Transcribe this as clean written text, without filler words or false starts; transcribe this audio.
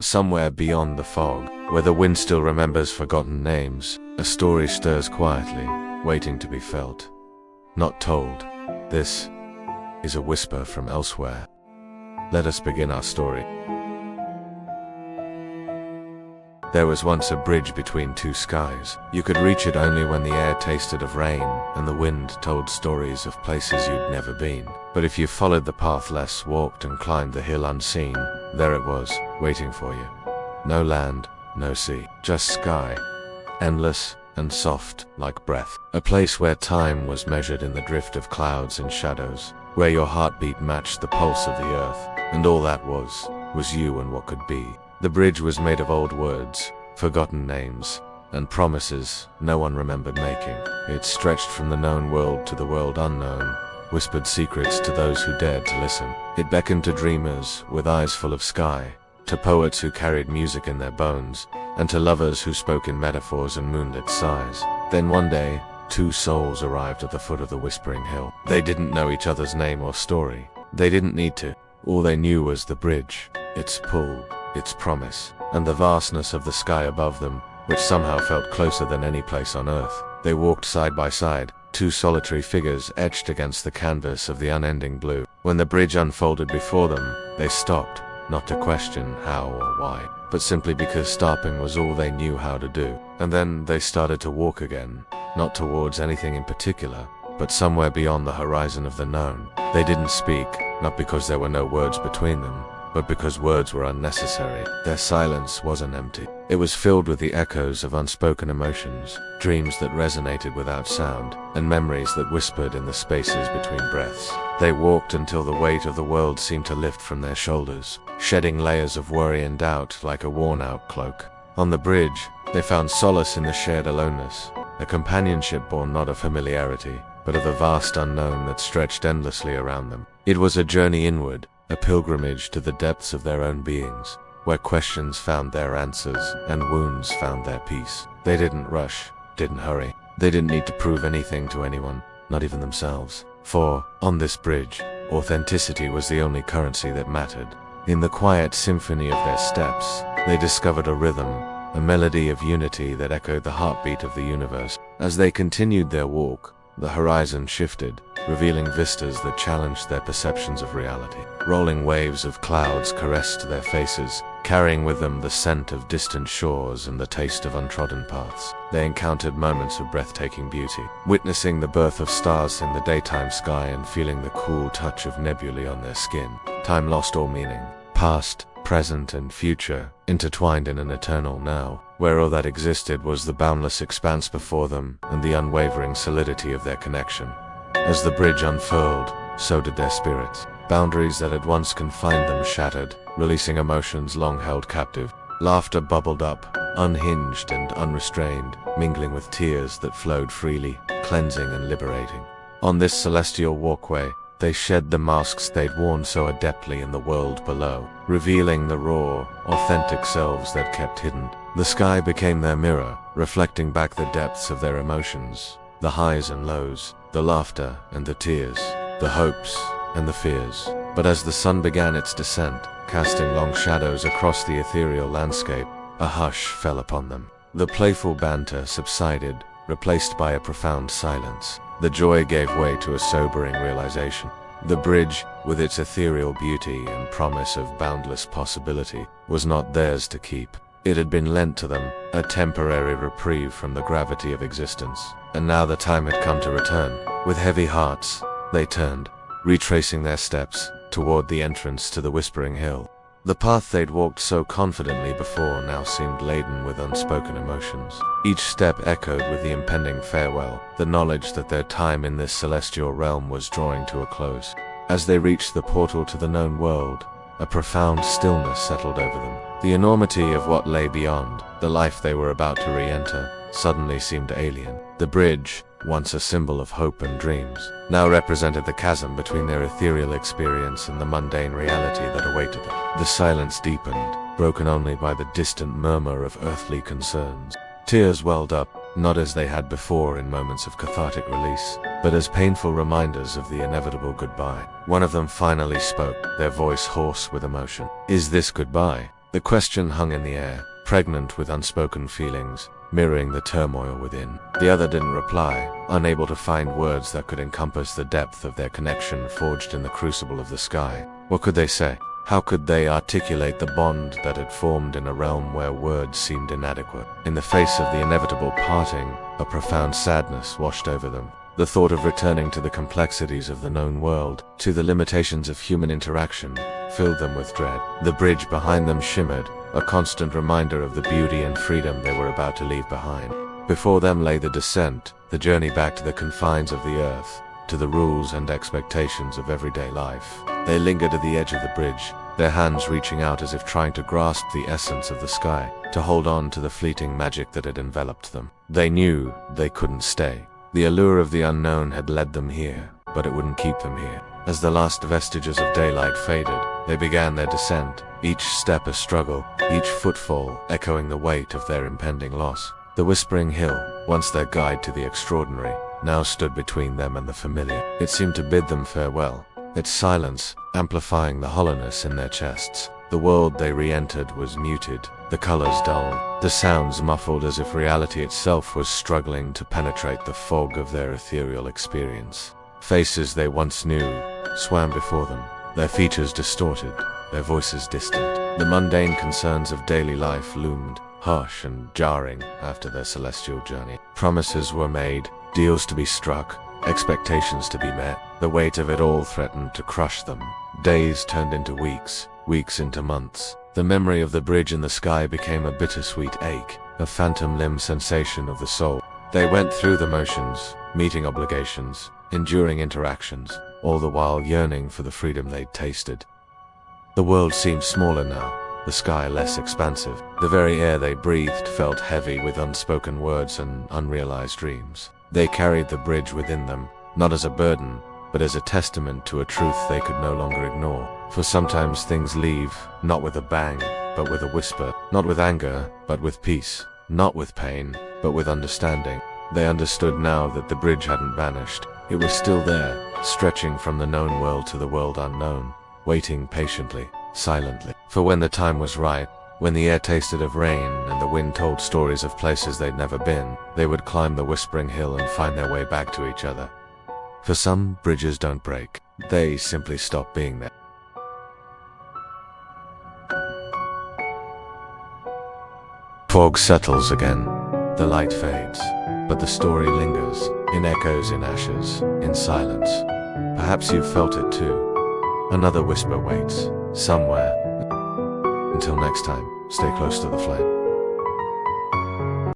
Somewhere beyond the fog, where the wind still remembers forgotten names, a story stirs quietly, waiting to be felt. Not told. This is a whisper from elsewhere. Let us begin our story. There was once a bridge between two skies. You could reach it only when the air tasted of rain and the wind told stories of places you'd never been. But if you followed the path less walked and climbed the hill unseen, there it was, waiting for you. No land, no sea, just sky, endless and soft like breath. A place where time was measured in the drift of clouds and shadows, where your heartbeat matched the pulse of the earth, and all that was you and what could be. The bridge was made of old words, forgotten names, and promises no one remembered making. It stretched from the known world to the world unknown, whispered secrets to those who dared to listen. It beckoned to dreamers with eyes full of sky, to poets who carried music in their bones, and to lovers who spoke in metaphors and moonlit sighs. Then one day, two souls arrived at the foot of the Whispering Hill. They didn't know each other's name or story. They didn't need to. All they knew was the bridge, its pull, its promise, and the vastness of the sky above them, which somehow felt closer than any place on earth. They walked side by side, two solitary figures etched against the canvas of the unending blue. When the bridge unfolded before them, they stopped, not to question how or why, but simply because stopping was all they knew how to do. And then they started to walk again, not towards anything in particular, but somewhere beyond the horizon of the known. They didn't speak, not because there were no words between them, but because words were unnecessary. Their silence wasn't empty. It was filled with the echoes of unspoken emotions, dreams that resonated without sound, and memories that whispered in the spaces between breaths. They walked until the weight of the world seemed to lift from their shoulders, shedding layers of worry and doubt like a worn-out cloak. On the bridge, they found solace in the shared aloneness, a companionship born not of familiarity, but of the vast unknown that stretched endlessly around them. It was a journey inward, a pilgrimage to the depths of their own beings, where questions found their answers and wounds found their peace. They didn't rush, didn't hurry. They didn't need to prove anything to anyone, not even themselves. For, on this bridge, authenticity was the only currency that mattered. In the quiet symphony of their steps, they discovered a rhythm, a melody of unity that echoed the heartbeat of the universe. As they continued their walk, the horizon shifted, revealing vistas that challenged their perceptions of reality. Rolling waves of clouds caressed their faces, carrying with them the scent of distant shores and the taste of untrodden paths. They encountered moments of breathtaking beauty, witnessing the birth of stars in the daytime sky and feeling the cool touch of nebulae on their skin. Time lost all meaning. Past, present, and future intertwined in an eternal now, where all that existed was the boundless expanse before them and the unwavering solidity of their connection. As the bridge unfurled, so did their spirits. Boundaries that had once confined them shattered, releasing emotions long held captive. Laughter bubbled up, unhinged and unrestrained, mingling with tears that flowed freely, cleansing and liberating. On this celestial walkway, they shed the masks they'd worn so adeptly in the world below, revealing the raw, authentic selves that kept hidden. The sky became their mirror, reflecting back the depths of their emotions, the highs and lows, the laughter and the tears, the hopes and the fears. But as the sun began its descent, casting long shadows across the ethereal landscape, a hush fell upon them. The playful banter subsided, replaced by a profound silence. The joy gave way to a sobering realization. The bridge, with its ethereal beauty and promise of boundless possibility, was not theirs to keep. It had been lent to them, a temporary reprieve from the gravity of existence. And now the time had come to return. With heavy hearts, they turned, retracing their steps toward the entrance to the Whispering Hill. The path they'd walked so confidently before now seemed laden with unspoken emotions. Each step echoed with the impending farewell, the knowledge that their time in this celestial realm was drawing to a close. As they reached the portal to the known world, a profound stillness settled over them. The enormity of what lay beyond, the life they were about to re-enter, suddenly seemed alien. The bridge, once a symbol of hope and dreams, now represented the chasm between their ethereal experience and the mundane reality that awaited them. The silence deepened, broken only by the distant murmur of earthly concerns. Tears welled up, not as they had before in moments of cathartic release, but as painful reminders of the inevitable goodbye. One of them finally spoke, their voice hoarse with emotion. "Is this goodbye?" The question hung in the air, pregnant with unspoken feelings, mirroring the turmoil within. The other didn't reply, unable to find words that could encompass the depth of their connection forged in the crucible of the sky. What could they say? How could they articulate the bond that had formed in a realm where words seemed inadequate? In the face of the inevitable parting, a profound sadness washed over them. The thought of returning to the complexities of the known world, to the limitations of human interaction, filled them with dread. The bridge behind them shimmered, a constant reminder of the beauty and freedom they were about to leave behind. Before them lay the descent, the journey back to the confines of the earth, to the rules and expectations of everyday life. They lingered at the edge of the bridge, their hands reaching out as if trying to grasp the essence of the sky, to hold on to the fleeting magic that had enveloped them. They knew they couldn't stay. The allure of the unknown had led them here, but it wouldn't keep them here. As the last vestiges of daylight faded, they began their descent, each step a struggle, each footfall echoing the weight of their impending loss. The Whispering Hill, once their guide to the extraordinary, now stood between them and the familiar. It seemed to bid them farewell, its silence amplifying the hollowness in their chests. The world they re-entered was muted, the colors dull, the sounds muffled as if reality itself was struggling to penetrate the fog of their ethereal experience. Faces they once knew swam before them, their features distorted, their voices distant. The mundane concerns of daily life loomed, harsh and jarring after their celestial journey. Promises were made, deals to be struck, expectations to be met. The weight of it all threatened to crush them. Days turned into weeks, weeks into months. The memory of the bridge in the sky became a bittersweet ache, a phantom limb sensation of the soul. They went through the motions, meeting obligations, enduring interactions, all the while yearning for the freedom they'd tasted. The world seemed smaller now, the sky less expansive. The very air they breathed felt heavy with unspoken words and unrealized dreams. They carried the bridge within them, not as a burden, but as a testament to a truth they could no longer ignore. For sometimes things leave, not with a bang, but with a whisper, not with anger, but with peace, not with pain, but with understanding. They understood now that the bridge hadn't vanished. It was still there, stretching from the known world to the world unknown, waiting patiently, silently. For when the time was right, when the air tasted of rain and the wind told stories of places they'd never been, they would climb the Whispering Hill and find their way back to each other. For some, bridges don't break. They simply stop being there. Fog settles again. The light fades, but the story lingers, in echoes, in ashes, in silence. Perhaps you've felt it too. Another whisper waits, somewhere. Until next time, stay close to the flame.